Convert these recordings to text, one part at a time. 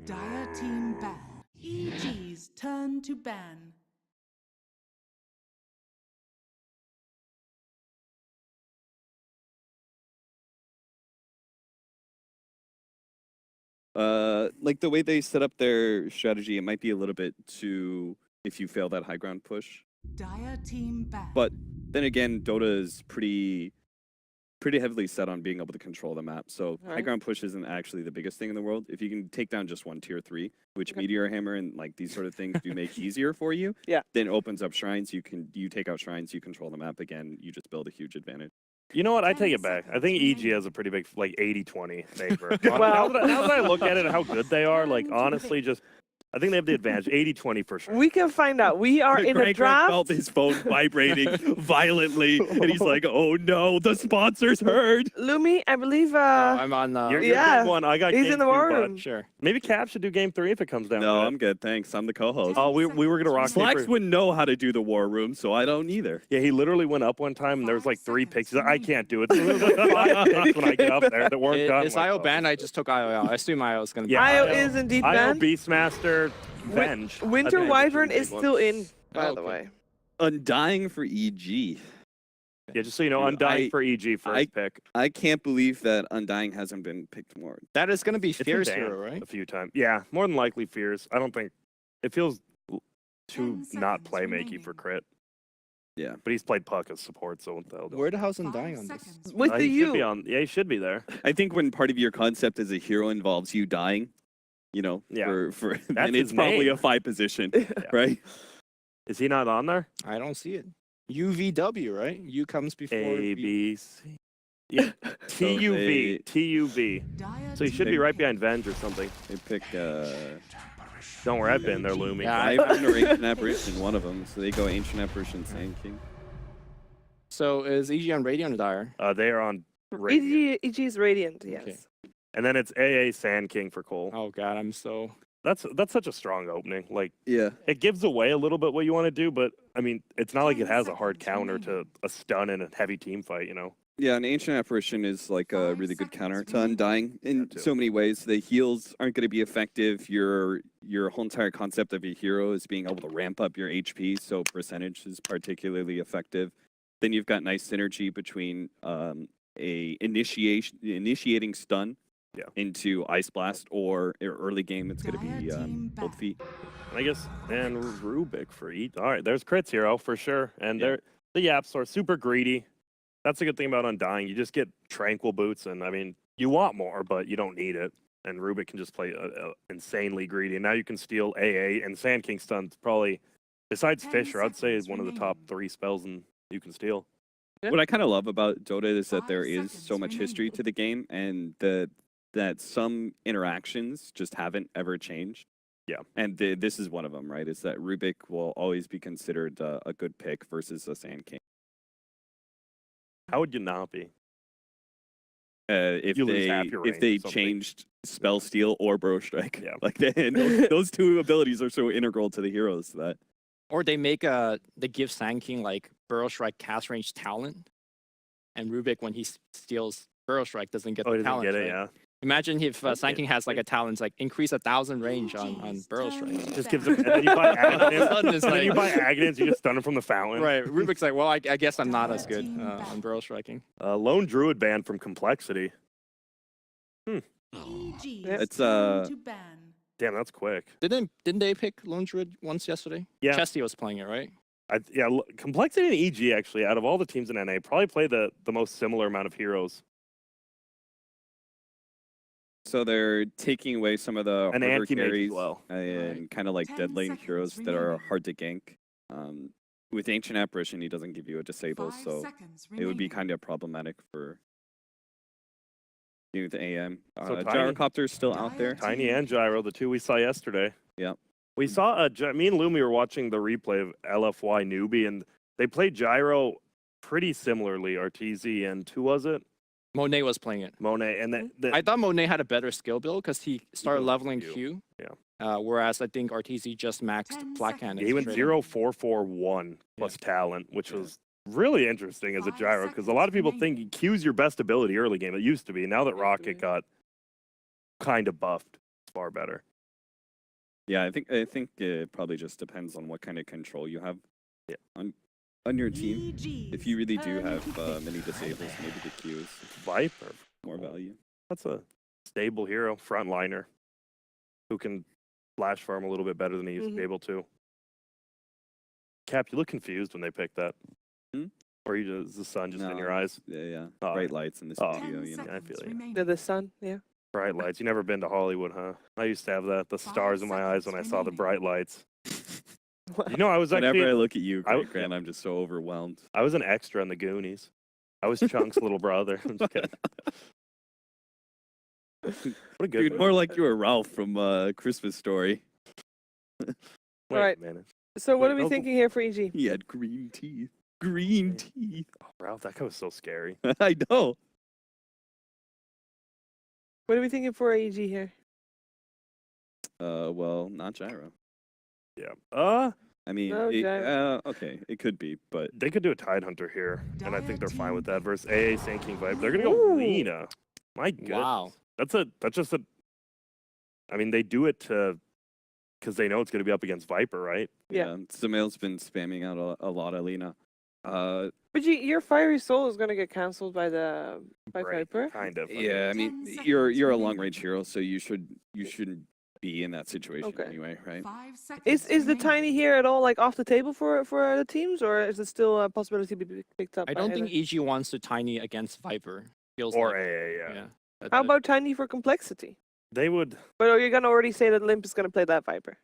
Dire team ban. EG's turn to ban. Like the way they set up their strategy, it might be a little bit too if you fail that high ground push. Dire team ban. But then again, Dota is pretty heavily set on being able to control the map. So high ground push isn't actually the biggest thing in the world. If you can take down just one tier 3, which Meteor Hammer and like these sort of things do make easier for you, then it opens up shrines. You take out shrines, you control the map again. You just build a huge advantage. You know what? I take it back. I think EG has a pretty big, like, 80-20 favor. Now that I look at it and how good they are, like, honestly, just, I think they have the advantage. 80-20 for sure. We can find out. We are in a draft. Felt his phone vibrating violently, and he's like, "Oh no, the sponsors heard." Lumi, I believe. I'm on. You're yeah, one. I got. he's game in the 2, war but room. Sure. Maybe Cap should do game 3 if it comes down. No, to I'm good, thanks. I'm the co-host. Oh, we were gonna rock Slacks paper. wouldn't know how to do the war room, so I don't either. Yeah, he literally went up one time and there was like 3 picks. He's like, I can't do it. There was like 5 picks when I get up there that weren't done. Is IO banned? I just took IO out. I assume IO is going to be IO banned. is indeed IO banned. Beastmaster, Venge. Winter I think Wyvern it's is a big one. still in, by Oh, the okay. way. Undying for EG. Yeah, just so you know, Dude, Undying for EG first pick. I can't believe that Undying hasn't been picked more. That is going to be It's been Fierce banned Hero, right? a few times. Yeah, more than likely Fears. I don't think it feels too 10 not seconds playmaky remaining. for crit. Yeah. But he's played Puck as support, so what the hell? Where the hell's 5 Undying on this? seconds With the he should be U. on. Yeah, he should be there. I think when part of your concept as a hero involves you dying, you know, Yeah. for That's then his it's probably name. a 5 position, right? Is he not on there? I don't see it. UVW, right? U comes before A, V. B, C. Yeah. TUV. TUV. Dire So he should be team right ban. behind Venge or something. They pick Don't worry, I've been there, Lumi. Wyvern or Ancient Apparition, one of them. So they go Ancient Apparition, Sand King. So is EG on Radiant or Dire? They are on Radiant. EG is Radiant, yes. Okay. And then it's AA Sand King for coL. Oh god, I'm so. That's such a strong opening. Like, Yeah. it gives away a little bit what you want to do, but I mean, it's not like it 10 has a hard seconds counter to remaining. a stun in a heavy team fight, you know? Yeah, an Ancient Apparition is like a 5 really good seconds counter to remaining. Undying in too. so many ways. The heals aren't going to be effective. Your whole entire concept of your hero is being able to ramp up your HP, so percentage is particularly effective. Then you've got nice synergy between a initiating stun into Ice Blast, or early game it's going to Dire be team Cold ban. Feet. I guess, and Rubik for eat. All right, there's Crits Hero for sure. And Yeah. the Yaps are super greedy. That's the good thing about Undying. You just get Tranquil Boots, and I mean, you want more, but you don't need it. And Rubik can just play insanely greedy. And now you can steal AA, and Sand King Stun's probably, besides 10 Fisher, I'd say is seconds one of the top remaining. 3 spells you can steal. What I kind of love about Dota is that 5 there is so seconds much history remaining. to the game, and that some interactions just haven't ever changed. Yeah. And this is one of them, right? Is that Rubik will always be considered a good pick versus a Sand King. How would you not be? If You lose half they your if range they or something. changed Spell Steal or Burrow Strike, Yeah. like those 2 abilities are so integral to the heroes that Or they give Sand King like Burrow Strike cast range talent, and Rubik when he steals Burrow Strike doesn't get Oh, the he doesn't talent. get it, right? yeah. Imagine if Okay. Sand King has like a talent like increase 1,000 range on EG's Burrow turn Strike. to Just ban. gives him, and then you buy Aghanim's, It's and then you buy like- Aghanim's, you just stun him from the fountain. Right, Rubik's like, well, I guess I'm not as Dire good team ban. on Burrow Striking. Lone Druid banned from Complexity. EG's It's, turn to ban. Damn, that's quick. Didn't they pick Lone Druid once yesterday? Yeah. Chesty was playing it, right? Complexity and EG actually, out of all the teams in NA, probably play the most similar amount of heroes. so they're taking away some of the And harder anti-mage as carries well. and kind of like 10 dead lane seconds heroes that are remaining. hard to gank. With Ancient Apparition, he doesn't give you a disable, 5 so seconds it would be remaining. kind of problematic for the AM. So Tiny- Gyrocopter's still out there. Tiny and Gyro, the 2 we saw yesterday. Yep. We saw me and Lumi were watching the replay of LFY Newbie, and they played Gyro pretty similarly. RTZ and who was it? Monet was playing it. Monet, and I thought Monet had a better skill build because he started goes leveling Q. Q. Yeah. Whereas I think RTZ just maxed 10 Black seconds. Cannon. he went straight 0-4-4-1 plus talent, which was really interesting as a 5 Gyro, because a lot of people seconds think Q's your best ability early game. It used to be. Now that Rocket got kind of buffed, it's far better. Yeah, I think it probably just depends on what kind of control you have on your team. If you really do have many disables, maybe the Q is Viper. more value. That's a stable hero, frontliner, who can flash farm a little bit better than he used to be able to. Cap, you look confused when they picked that. Hmm? Or is the sun just in No, your eyes? Yeah. Oh. Bright lights in the Oh. studio, you know. I feel you. The sun, yeah. Bright lights. You never been to Hollywood, huh? I used to have that. The stars in my eyes when I saw the bright lights. You know, I was Whenever I actually look at you, Grant, I'm just so overwhelmed. I was an extra in the Goonies. I was Chunk's little brother. I'm just kidding. What a good Dude, movie. more like you were Ralph from Christmas Story. Wait Alright. a minute. So what Wait, are we no, thinking here for EG? He had green teeth. Green teeth. Oh, Ralph, that guy was so scary. I know. What are we thinking for EG here? Well, not gyro. Yeah. I mean, No gyro. okay, it could be, but They could do a Tide Hunter here, and I think they're fine with that versus AA Sand King Vibe. They're gonna go Ooh. Lena. My goodness. Wow. That's just a. I mean, they do it because they know it's gonna be up against Viper, right? Yeah. Samail's been spamming out a lot of Lena. But your Fiery Soul is gonna get cancelled by Right, Viper. kind of. Yeah, I mean, 10 you're seconds a remaining. long range hero, so you shouldn't be in that situation Okay. anyway, right? 5 seconds Is the remaining. tiny here at all like off the table for the teams, or is it still a possibility to be picked up? I by don't think either? EG wants to tiny against Viper. Feels Or like, AA, yeah. How about tiny for complexity? They would. But are you gonna already say that Limp is gonna play that Viper?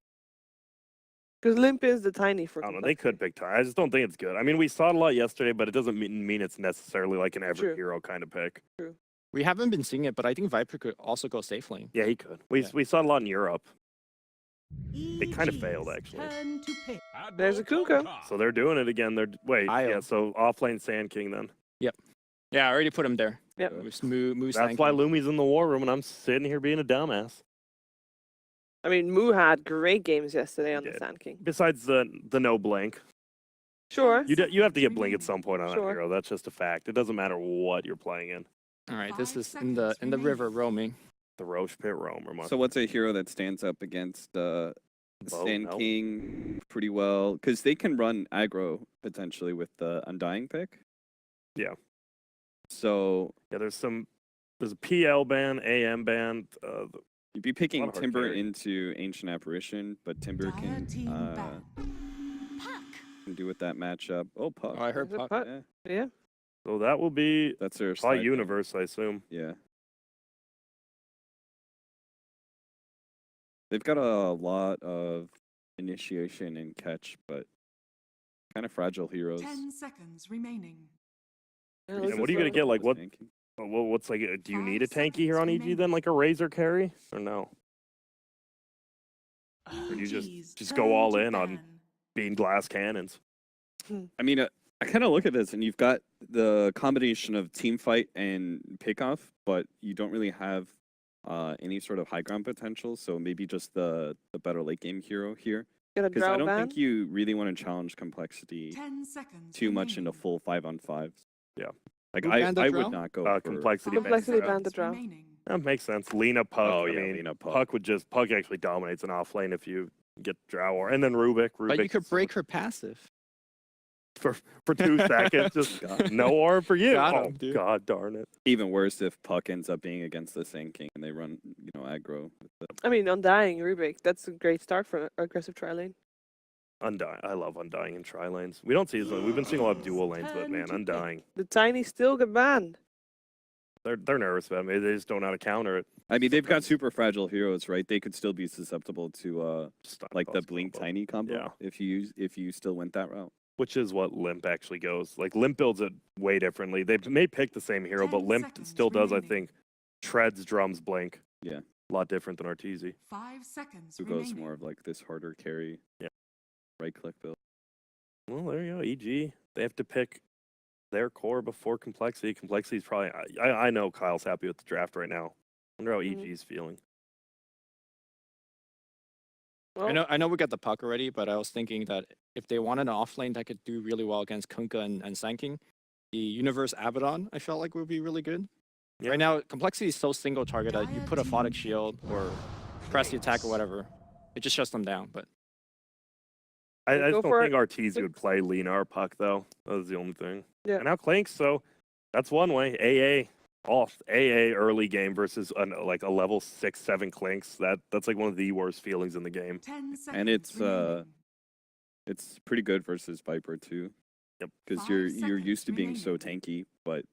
Because Limp is the tiny for I don't know. complexity. They could pick Tide. I just don't think it's good. I mean, we saw it a lot yesterday, but it doesn't mean it's necessarily like an every True. hero kind of pick. We haven't been seeing it, but I think Viper could also go safe lane. Yeah, he could. We saw it a lot in Europe. It kind of failed, EG's actually. turn to pick. There's a Kunko. So they're doing it again. Yeah. Io. So offlane Sand King then. Yeah, I already put him there. Yep. With Moose. That's why Lumi's in the war room, and I'm sitting here being a dumbass. I mean, Moo had great games yesterday on the did. Sand King. Besides the no blink, Sure. you have to get blink at some point on a Sure. hero. That's just a fact. It doesn't matter what you're playing in. All right, this 5 is in the seconds river remaining. roaming. The Roche Pit Roamer. So what's a hero that stands up against Bo, Sand no? King pretty well? Because they can run aggro potentially with the Undying pick. Yeah. So Yeah, there's a PL ban, AM ban. you'd be picking hard Timber carry. into Ancient Apparition, but Timber Dire can team ban. Puck. do with that matchup. Oh, Puck. Oh, I heard Is it Puck. Puck? Yeah, Yeah. So that will be that's their probably side Universe, I assume. pick. Yeah. They've got a lot of initiation and catch, but kind of fragile heroes. 10 seconds remaining. Yeah, And this what is are you gonna what- get? Like what? Sand King. What's like? Do you need a 5 tanky here on seconds EG then, like a Razor carry, or no? Or do you just go all in on- Being glass cannons. I mean, I kind of look at this, and you've got the combination of team fight and pickoff, but you don't really have any sort of high ground potential. So maybe just the better late game hero here, Get a because I draw don't ban. think you really want to challenge complexity 10 seconds too much into remaining. full 5-on-5s. Yeah. Like Who I banned the would draw? not go for Complexity. ban. Complexity Yeah. ban the draw. remaining. That makes sense. Lena Puck. Oh, I yeah, mean, Lena Puck. Puck actually dominates an off lane if you get Drow or and then Rubik. But you could is break her passive. for 2 seconds. Just God. no aura for you. Got Oh him, dude. God darn it. Even worse if Puck ends up being against the Sand King and they run, aggro. With the, I mean, Undying Rubik. That's a great start for aggressive tri lane. Undying. I love Undying in tri lanes. We don't see this. We've been seeing a lot of dual lanes, but man, Undying. The tiny still get banned. They're nervous about me. They just don't know how to counter it. I mean, they've got super fragile heroes, right? They could still be susceptible to Stun like the cost blink combo. tiny combo Yeah. if you still went that route. Which is what Limp actually goes. Like Limp builds it way differently. They may pick the same hero, but 10 Limp seconds still does, I remaining. think, treads, drums, blink. Yeah. A lot different than Arteezy. 5 seconds Who remaining. goes more of like this harder carry, Yeah. right click build. Well, there you go. EG. They have to pick their core before complexity. Complexity is probably. I know Kyle's happy with the draft right now. Wonder how Mhm. EG's feeling. Well, I know we got the Puck already, but I was thinking that if they wanted an off lane that could do really well against Kunkka and Sand King, the Universe Abaddon I felt like would be really good. Yeah. Right now, complexity is so single target that you put a Photic Shield or press the attack or whatever. It just shuts them down. But I Go just don't for think it. Arteezy would play Lina or Puck, though. That was the only thing. Yeah. And now Clinks, so that's one way. AA off. AA early game versus like a level 6-7 Clinks. That's like one of the worst feelings in the game. 10 seconds And it's remaining. it's pretty good versus Viper too. Yep. Because 5 you're used to being seconds so tanky, but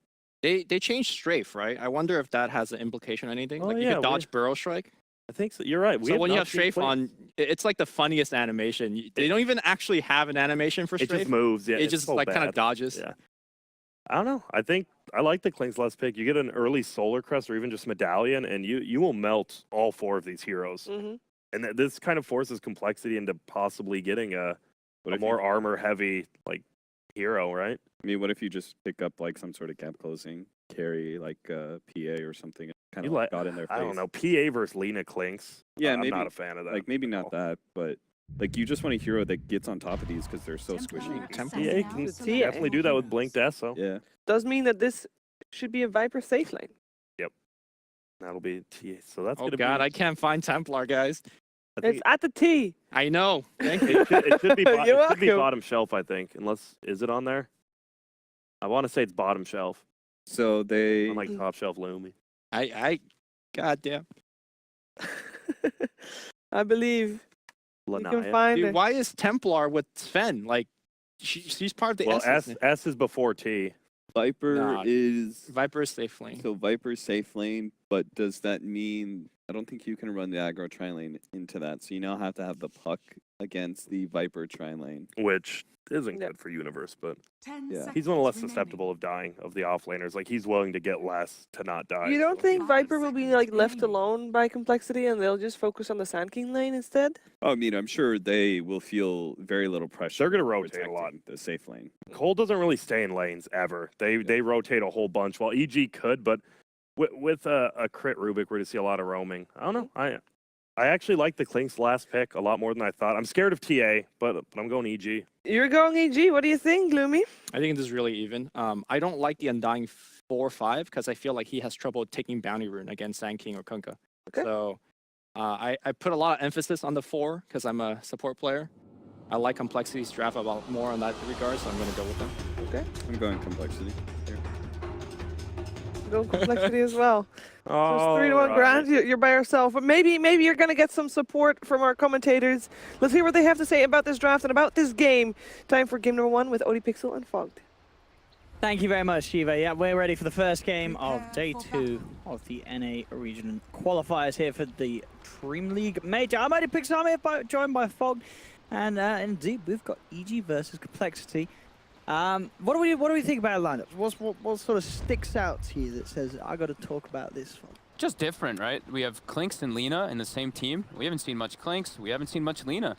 they changed strafe, right? I wonder if that has an implication or anything. Oh, Like you yeah, could dodge burrow strike. I think so. You're right. So when you not have seen strafe Clinks. on, it's like the funniest animation. They don't even actually have an animation for It strafe. just moves. Yeah, it it's just so like kind bad. of dodges. Yeah. I don't know. I think I like the Clinks last pick. You get an early Solar Crest or even just Medallion, and you will melt all 4 of these heroes. Hmm. And this kind of forces complexity into possibly getting a what if more armor heavy like hero, right? I mean, what if you just pick up like some sort of gap closing carry, like PA or something, kind You of like let- got in their face? I don't know. PA versus Lina Clinks. Yeah, I'm maybe not a fan of that. like maybe at not all. that, but like you just want a hero that gets on top of these because they're so Templar squishy. Templar. PA assessing can our definitely do that with Blinked heroes. Esso. Yeah. Does mean that this should be a Viper safe lane. That'll be TA. So that's Oh gonna God, be. I can't find Templar, guys. I think It's at the T. I know. Thank you. it should be. You're It should be welcome. bottom shelf, I think. Unless is it on there? I want to say it's bottom shelf, So they unlike top shelf Lumi. God damn. I believe you can Lanaya. find Dude, it. why is Templar with Sven? Like, she's part of the Well, S. S is before T. Viper Nah. is Viper is safe lane. so Viper's safe lane, but does that mean I don't think you can run the aggro tri lane into that? So you now have to have the Puck against the Viper tri lane. Which isn't Yeah. good for Universe, but 10 Yeah. he's one of the less seconds susceptible of dying of the offlaners. Like he's willing to get less to not die. You don't so- think 5 Viper will be seconds like left remaining. alone by complexity and they'll just focus on the Sand King lane instead? Oh, I mean, I'm sure they will feel very little pressure. They're gonna rotate a lot. protecting the safe lane. coL doesn't really stay in lanes ever. They rotate a whole bunch. While EG could, but with a crit Rubik, we're to see a lot of roaming. I don't know. I actually like the Clinks last pick a lot more than I thought. I'm scared of TA, but I'm going EG. You're going EG. What do you think, Gloomy? I think this is really even. I don't like the Undying 4/5 because I feel like he has trouble taking Bounty Rune against Sand King or Kunkka. Okay. So I put a lot of emphasis on the 4 because I'm a support player. I like Complexity's draft a lot more on that regard, so I'm going to go with them. I'm going complexity. Go complexity as well. So Oh, it's 3-1 grand. You're by yourself, but maybe you're gonna get some support from our commentators. Let's hear what they have to say about this draft and about this game. Time for game number 1 with ODPixel and Fogged. Thank you very much, Shiva. Yeah, we're ready for the first game of Prepare day for 2 of the NA region qualifiers here for the DreamLeague Major. I'm ODPixel. I'm here joined by Fogged, and indeed we've got EG versus Complexity. What do we think about our lineups? What sort of sticks out to you that says I got to talk about this one? Just different, right? We have Clinks and Lina in the same team. We haven't seen much Clinks. We haven't seen much Lina.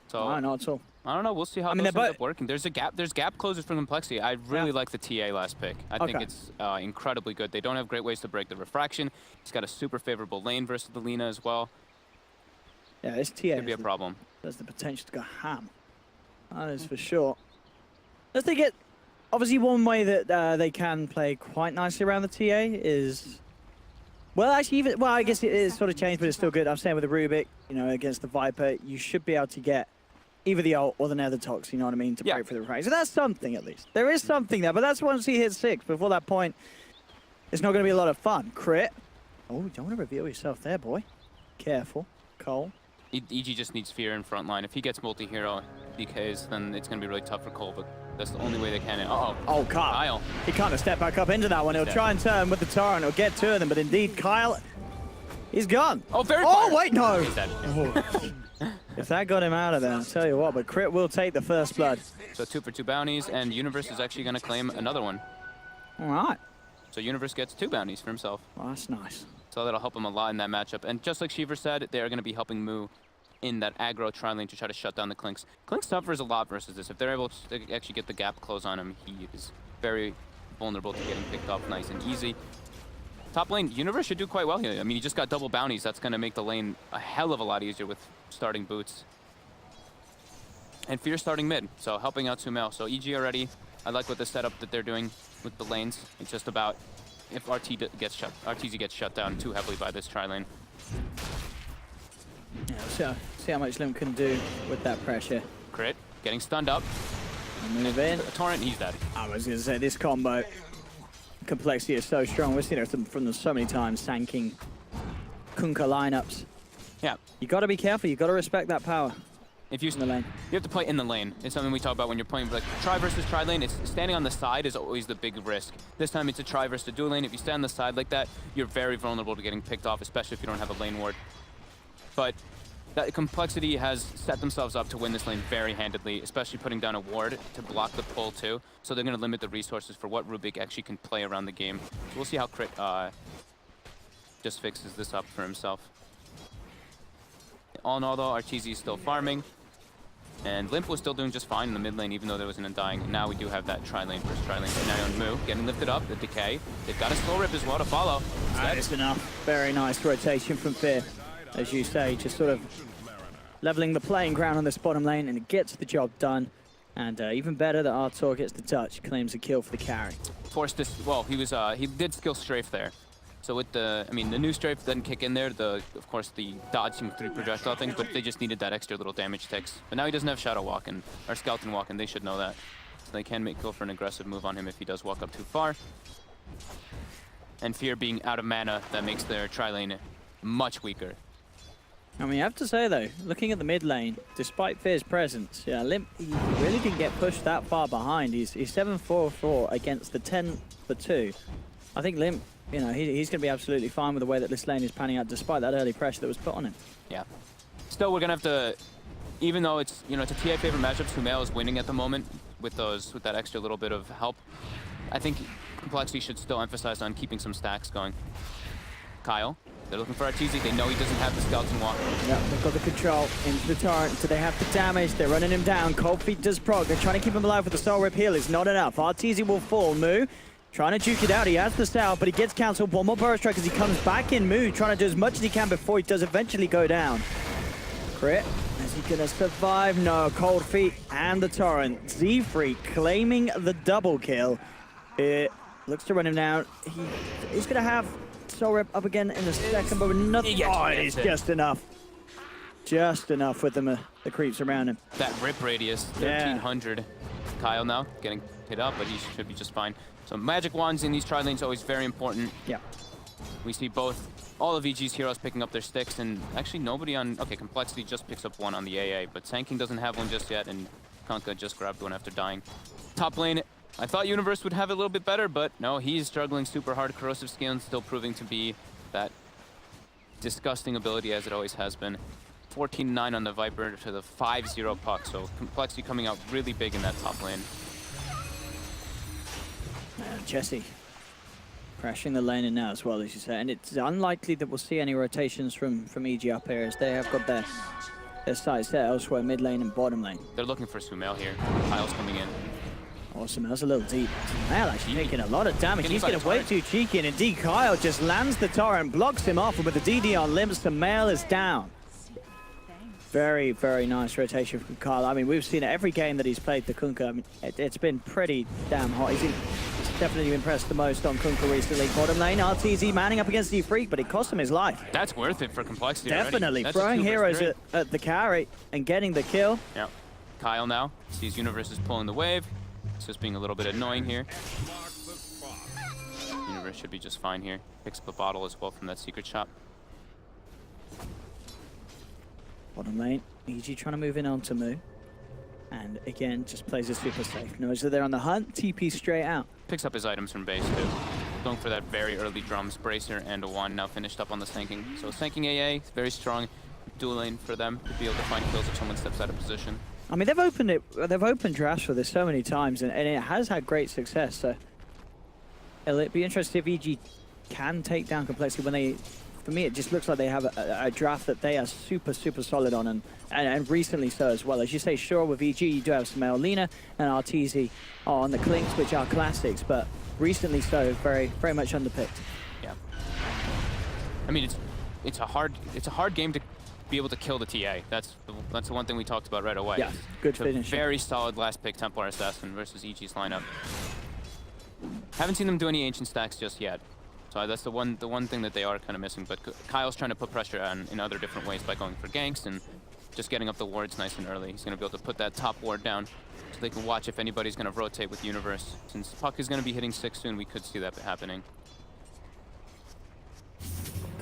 So No, not at all. I don't know. We'll see how I mean, those they're end both- up working. There's gap closers from Complexity. I really like the TA last pick. I think Okay. it's incredibly good. They don't have great ways to break the refraction. He's got a super favorable lane versus the Lina as well. Yeah, this TA Could be a problem. has the potential to go ham. That is for sure. Let's take it. Obviously, one way that they can play quite nicely around the TA is, well, actually, I guess it is sort of changed, but it's still good. I'm saying with the Rubik, you know, against the Viper, you should be able to get either the ult or the Nether Tox, you know what I mean, to Yeah. break for the refraction. So that's something at least. There is something there, but that's once he hits 6. Before that point, it's not going to be a lot of fun. Crit. Oh, you don't want to reveal yourself there, boy. Careful. coL. EG just needs fear in front line. If he gets multi-hero DKs, then it's going to be really tough for coL, but that's the only way they can. Uh-oh. Oh, Kyle. Kyle. He can't have stepped back up into that one. He'll He's try and turn with the Torrent. He'll get two of them, but indeed, Kyle, he's gone. Oh, very Oh, fire. wait, no. He's dead. If that got him out of there, I'll tell you what, but Crit will take the first blood. So 2 for 2 bounties, and Universe is actually going to claim another one. All right. So Universe gets 2 bounties for himself. Well, that's nice. So that'll help him a lot in that matchup. And just like Shiver said, they are going to be helping Moo in that aggro tri-lane to try to shut down the Clinks. Clinks suffers a lot versus this. If they're able to actually get the gap close on him, he is very vulnerable to getting picked off nice and easy. Top lane, Universe should do quite well here. I mean, he just got double bounties. That's going to make the lane a hell of a lot easier with starting boots. And Fear starting mid, so helping out Sumail. So EG already, I like what the setup that they're doing with the lanes. It's just about if RTZ gets shut down too heavily by this tri-lane. Yeah, so see how much Limp can do with that pressure. Crit, getting stunned up. Move in. A torrent, he's dead. I was going to say, this combo complexity is so strong. We've seen it from them so many times, sanking Kunkka lineups. Yeah. You got to be careful. You got to respect that power. If you In the lane. You have to play in the lane. It's something we talk about when you're playing like try versus tri lane. It's standing on the side is always the big risk. This time it's a try versus a dual lane. If you stand on the side like that, you're very vulnerable to getting picked off, especially if you don't have a lane ward. But that complexity has set themselves up to win this lane very handedly, especially putting down a ward to block the pull too. So they're going to limit the resources for what Rubik actually can play around the game. So we'll see how Crit just fixes this up for himself. All in all though, Arteezy is still farming. And Limp was still doing just fine in the mid lane, even though there was an undying. And now we do have that tri-lane versus tri-lane scenario on Moo. Getting lifted up, the decay. They've got a slow rip as well to follow. That is enough. Very nice rotation from Fear. As you say, just sort of leveling the playing ground on this bottom lane, and it gets the job done. And even better that Artur gets the touch, claims a kill for the carry. Forced this, well, he did skill strafe there. So with the, the new strafe doesn't kick in there. Of course, the dodging through projectile thing, but they just needed that extra little damage ticks. But now he doesn't have Shadow Walk or Skeleton Walk, and they should know that. So they can go for an aggressive move on him if he does walk up too far. And Fear being out of mana, that makes their tri-lane much weaker. I mean, you have to say though, looking at the mid lane, despite Fear's presence, yeah, Limp, he really didn't get pushed that far behind. He's 7-4-4 against the 10-for-2. I think Limp, you know, he's going to be absolutely fine with the way that this lane is panning out, despite that early pressure that was put on him. Yeah. Still, we're going to have to, even though it's, it's a TA favorite matchup, Sumail is winning at the moment with that extra little bit of help. I think Complexity should still emphasize on keeping some stacks going. coL, they're looking for Arteezy. They know he doesn't have the Skeleton Walk. Yeah, they've got the control into the torrent. Do they have the damage? They're running him down. Cold Feet does proc. They're trying to keep him alive with the Soul Rip heal. It's not enough. Arteezy will fall. Moo trying to juke it out. He has the Sal, but he gets cancelled. One more Burrow Strike as he comes back in. Moo trying to do as much as he can before he does eventually go down. Crit. Is he going to survive? No. Cold Feet and the torrent. Z-Freak claiming the double kill. It looks to run him down. He's going to have Soul Rip up again in a second, but nothing. Oh, it is just enough. Just enough with the creeps around him. That rip radius, 1300. coL now getting hit up, but he should be just fine. So magic wands in these tri-lanes always very important. Yeah. We see all of EG's heroes picking up their sticks, and actually nobody on, okay, Complexity just picks up one on the AA, but Sanking doesn't have one just yet, and Kunkka just grabbed one after dying. Top lane, I thought Universe would have it a little bit better, but no, he's struggling super hard. Corrosive Skin still proving to be that disgusting ability as it always has been. 14-9 on the Viper to the 5-0 puck, so Complexity coming out really big in that top lane. Jesse crashing the lane in now as well, as you say, and it's unlikely that we'll see any rotations from EG up here, as they have got their sights set elsewhere, mid lane and bottom lane. They're looking for Sumail here. coL's coming in. Awesome, that's a little deep. Sumail actually taking a lot of damage. He's getting way too cheeky, and indeed coL just lands the torrent, blocks him off, and with the DD on Limp, Sumail is down. Very, very nice rotation from coL. I mean, we've seen it every game that he's played the Kunkka. I mean, it's been pretty damn hot. He's definitely impressed the most on Kunkka recently. Bottom lane, Arteezy manning up against Z-Freak, but it cost him his life. That's worth it for Complexity. Definitely, throwing heroes at the carry and getting the kill. Yeah, coL now sees Universe is pulling the wave. It's just being a little bit annoying here. Universe should be just fine here. Picks up a bottle as well from that secret shop. Bottom lane, EG trying to move in onto Moo. And again, just plays it super safe. Knows that they're on the hunt, TP straight out. Picks up his items from base too. Going for that very early drums, Bracer and a wand now finished up on the Sanking. So Sanking AA, very strong dual lane for them to be able to find kills if someone steps out of position. I mean, they've opened drafts for this so many times, and it has had great success. So it'll be interesting if EG can take down Complexity when they. For me, it just looks like they have a draft that they are super, super solid on, and recently so as well. As you say, sure, with EG, you do have some Lina and Arteezy on the Clinks, which are classics, but recently so, very, very much underpicked. Yeah. I mean, it's a hard game to be able to kill the TA. That's the one thing we talked about right away. Yeah, good finish. Very solid last pick Templar Assassin versus EG's lineup. Haven't seen them do any ancient stacks just yet. So that's the one thing that they are kind of missing. But Kyle's trying to put pressure on in other different ways by going for ganks and just getting up the wards nice and early. He's going to be able to put that top ward down so they can watch if anybody's going to rotate with Universe. Since Puck is going to be hitting 6 soon, we could see that happening.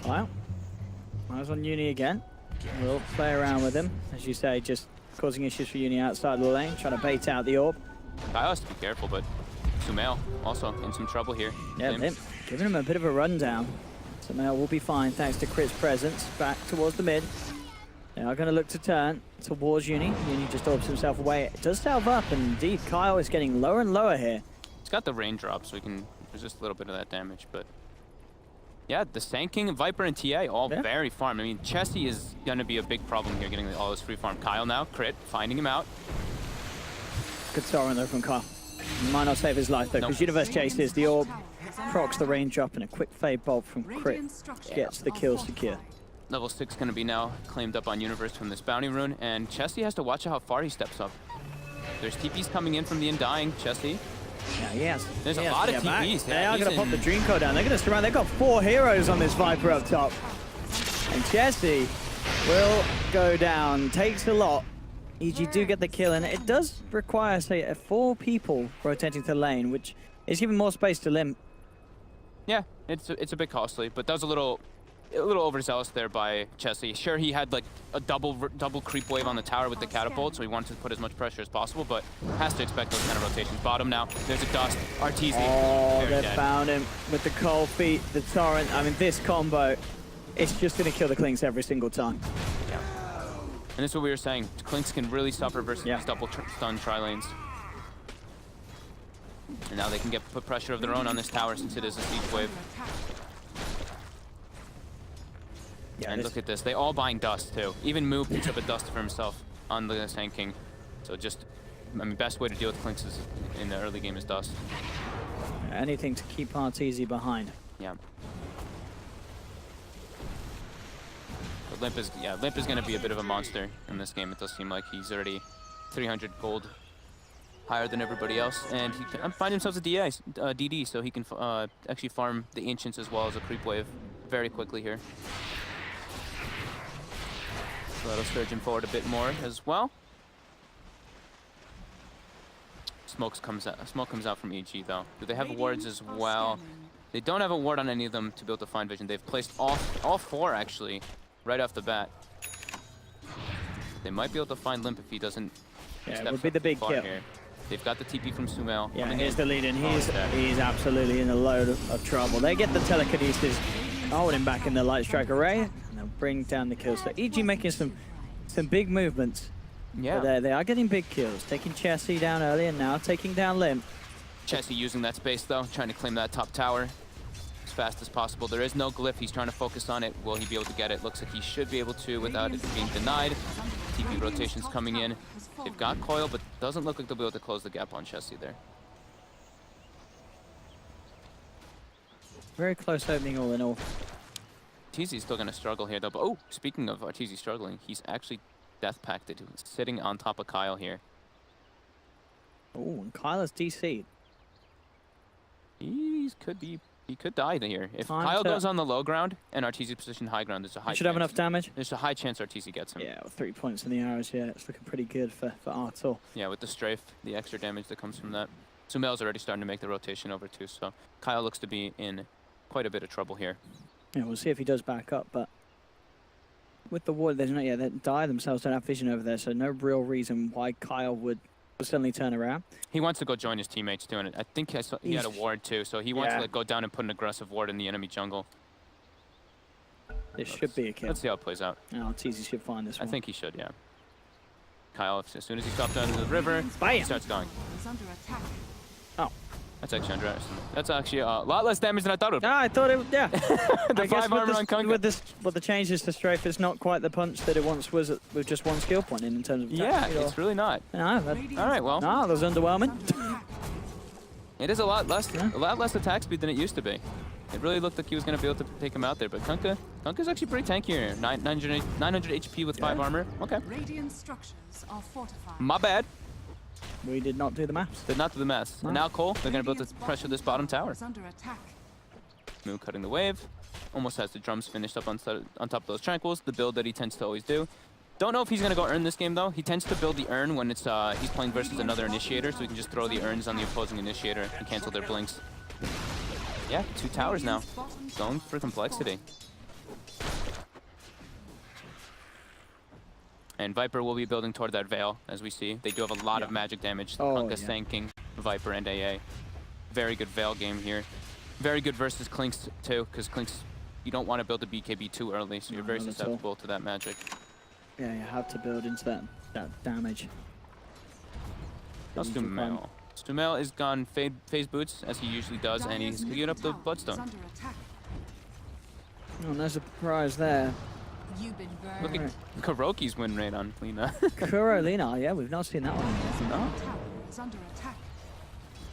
Kyle. Eyes on Uni again. We'll play around with him. As you say, just causing issues for Uni outside the lane, trying to bait out the orb. Kyle has to be careful, but Sumail also in some trouble here. Yeah, Limp giving him a bit of a rundown. Sumail will be fine thanks to Crit's presence. Back towards the mid. They are going to look to turn towards Uni. Uni just orbs himself away. It does salve up, and indeed, Kyle is getting lower and lower here. He's got the raindrop, so he can resist a little bit of that damage, but yeah, the Sand King, Viper, and TA all very farm. I mean, Chessie is going to be a big problem here, getting all this free farm. Kyle now, Crit, finding him out. Good Soren though from Kyle. Might not save his life though, because Universe chases the orb, procs the raindrop, and a quick fade bolt from Crit gets the kill secure. Level 6 going to be now claimed up on Universe from this bounty rune, and Chessie has to watch how far he steps up. There's TPs coming in from the Undying, Chessie. Yeah, yes. There's a lot of TPs. They are going to pop the Dream Code down. They're going to surround. They've got 4 heroes on this Viper up top. And Chessie will go down. Takes a lot. EG do get the kill, and it does require, say, 4 people rotating to lane, which is giving more space to Limp. Yeah, it's a bit costly, but that was a little overzealous there by Chessie. Sure, he had like a double creep wave on the tower with the catapult, so he wanted to put as much pressure as possible, but has to expect those kind of rotations. Bottom now, there's a dust. Arteezy. Oh, they found him with the cold feet, the torrent. I mean, this combo, it's just going to kill the Clinks every single time. Yeah. And this is what we were saying. Clinks can really suffer versus these double stun tri-lanes. And now they can put pressure of their own on this tower since it is a siege wave. Yeah, and look at this. They all buying dust, too. Even Moo picks up a dust for himself on the Sand King. So just, I mean, best way to deal with Clinks is in the early game is dust. Anything to keep Arteezy behind. Yeah. But Limp is going to be a bit of a monster in this game. It does seem like he's already 300 gold higher than everybody else. And he can find himself a DD, so he can actually farm the Ancients as well as a creep wave very quickly here. So that'll surge him forward a bit more as well. Smoke comes out from EG though. Do they have wards as well? They don't have a ward on any of them to be able to find vision. They've placed all 4 actually right off the bat. They might be able to find Limp if he doesn't. Yeah, it would be the big kill. Here. They've got the TP from Sumail. Yeah, here's the lead, and he's absolutely in a load of trouble. They get the telekinesis, hold him back in the light strike array, and they'll bring down the kills. So EG making some big movements. Yeah, but they are getting big kills, taking Chessie down early, and now taking down Limp. Chessie using that space though, trying to claim that top tower as fast as possible. There is no glyph. He's trying to focus on it. Will he be able to get it? Looks like he should be able to without it being denied. TP rotations coming in. They've got coil, but doesn't look like they'll be able to close the gap on Chessie there. Very close opening all in all. Arteezy's still going to struggle here though. But oh, speaking of Arteezy struggling, he's actually death pacted. He's sitting on top of Kyle here. Oh, and Kyle is DC'd. He could die here. If Kyle goes on the low ground and Arteezy position high ground, there's a high chance. Should have enough damage. There's a high chance Arteezy gets him. Yeah, with 3 points in the arrows, yeah, it's looking pretty good for Artur. Yeah, with the strafe, the extra damage that comes from that. Sumail's already starting to make the rotation over too, so Kyle looks to be in quite a bit of trouble here. Yeah, we'll see if he does back up, but with the ward, there's no, they die themselves, don't have vision over there, so no real reason why Kyle would suddenly turn around. He wants to go join his teammates too, and I think he had a ward too, so he wants to go down and put an aggressive ward in the enemy jungle. This should be a kill. Let's see how it plays out. Oh, Teasy should find this one. I think he should, yeah. Kyle, as soon as he stops down to the river, he starts going. Oh. That's actually underestimated. That's actually a lot less damage than I thought it would be. No, I thought it would, yeah. The 5 armor on Kunga. With the changes to strafe, it's not quite the punch that it once was with just 1 skill point in terms of attack. Yeah, it's really not. No, all right, well. No, that was underwhelming. It is a lot less attack speed than it used to be. It really looked like he was going to be able to take him out there, but Kunka's actually pretty tanky here. 900 HP with 5 armor. Okay. Radiant structures are fortified. My bad. We did not do the maths. Did not do the maths. No. And now coL, they're going to be able to pressure this bottom tower. Under attack. Moo cutting the wave. Almost has the drums finished up on top of those tranquils, the build that he tends to always do. Don't know if he's going to go Urn this game, though. He tends to build the Urn when it's he's playing versus another Initiator, so he can just throw the Urns on the opposing Initiator and cancel their blinks. Yeah, 2 towers now. Going for complexity. And Viper will be building toward that Veil, as we see. They do have a lot of magic damage. Kunkka thanking Viper and AA. Very good Veil game here. Very good versus Clinks, too, because Clinks, you don't want to build a BKB too early, so you're very susceptible to that magic. Yeah, you have to build into that damage. Now Stumel. Stumel is gone phase boots, as he usually does, and he's queued up the Bloodstone. Oh, no surprise there. Look at Kuroki's win rate on Lina. Lina, yeah, we've not seen that one. No.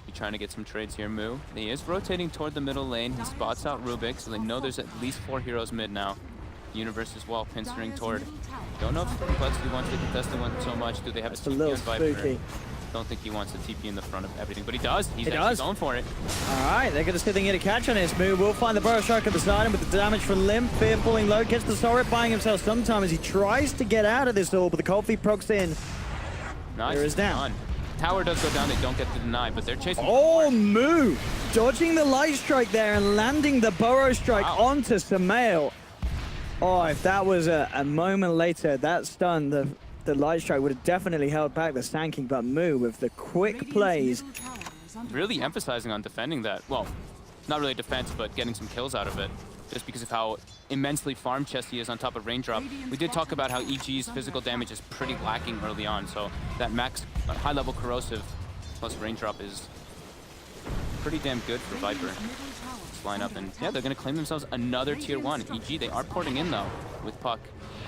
He's trying to get some trades here, Moo. He is rotating toward the middle lane. He spots out Rubik, so they know there's at least 4 heroes mid now. Universe as well, pinstering toward. Don't know if Complexity wants to contest the one so much. Do they have a TP on Viper? Spooky. Don't think he wants a TP in the front of everything, but he does. He's actually going for it. All right, they're going to see if they can get a catch on this move. We'll find the Burrow Strike at the side, and with the damage from Limp, Fear falling low, gets the Sorrel, buying himself some time as he tries to get out of this all, but the cold feet procs in. Nice. There is down. Tower does go down, they don't get the deny, but they're chasing. Oh, Moo! Dodging the Light Strike there and landing the Burrow Strike onto Samael. Oh, if that was a moment later, that stun, the Light Strike would have definitely held back the Stanking, but Moo with the quick plays. Really emphasizing on defending that. Well, not really defense, but getting some kills out of it. Just because of how immensely farm chest he is on top of Raindrop. We did talk about how EG's physical damage is pretty lacking early on, so that max high-level corrosive plus Raindrop is pretty damn good for Viper. Let's line up, and yeah, they're going to claim themselves another tier 1. EG, they are porting in though with Puck.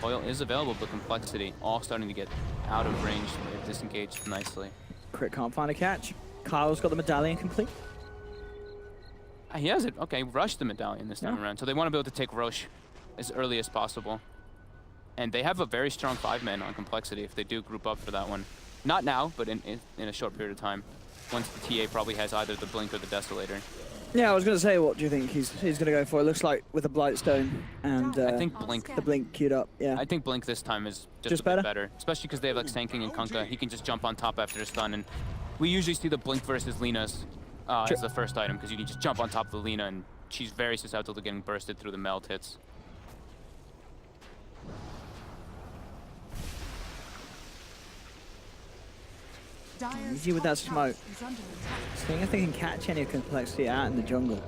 coil is available, but Complexity all starting to get out of range. They've disengaged nicely. Crit can't find a catch. Kyle's got the medallion complete. He has it. Okay, Rush the medallion this time around. So they want to be able to take Roche as early as possible. And they have a very strong 5-man on Complexity if they do group up for that one. Not now, but in a short period of time. Once the TA probably has either the Blink or the Desolator. Yeah, I was going to say, what do you think he's going to go for? It looks like with a Blightstone and I think Blink. The Blink queued up, yeah. I think Blink this time is just a bit better. Especially because they have like Sanking and Kunkka. He can just jump on top after a stun. And we usually see the Blink versus Lina's as the first item, because you can just jump on top of the Lina and she's very susceptible to getting bursted through the meld hits. Easy with that smoke. Seeing if they can catch any Complexity out in the jungle.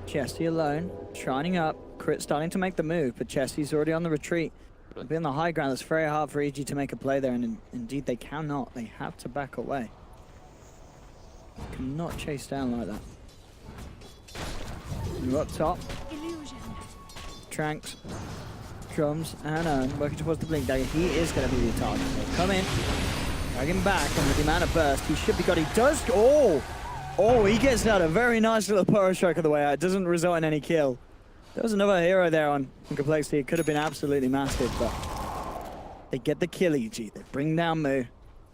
Chesty alone, shining up. Crit starting to make the move, but Chesty's already on the retreat. Really? Be on the high ground. It's very hard for EG to make a play there, and indeed they cannot. They have to back away. Cannot chase down like that. Move up top. Tranks, drums, and working towards the Blink Dagger. He is going to be the target. So come in. Drag him back, and with the amount of burst, he should be got. He does. Oh, he gets out a very nice little power strike on the way out. It doesn't result in any kill. There was another hero there on Complexity. It could have been absolutely massive, but they get the kill, EG. They bring down Moo,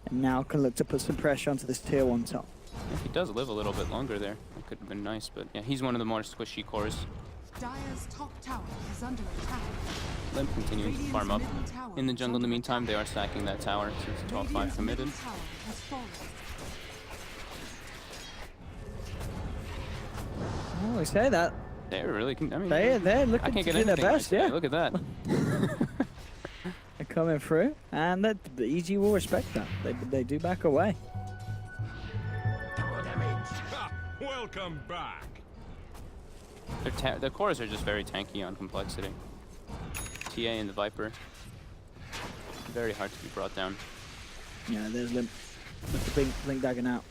and now can look to put some pressure onto this tier 1 top. Yeah, he does live a little bit longer there. It could have been nice, but yeah, he's one of the more squishy cores. Dire's top tower is under attack. Limp continuing to farm up in the jungle in the meantime. They are stacking that tower since 12-5 committed. Oh, we say that. They're really, I mean, they're looking to do their best, yeah. Look at that. They're coming through, and the EG will respect that. They do back away. Welcome back. Their cores are just very tanky on Complexity. TA and the Viper, very hard to be brought down. Yeah, there's Limp with the Blink Dagger now.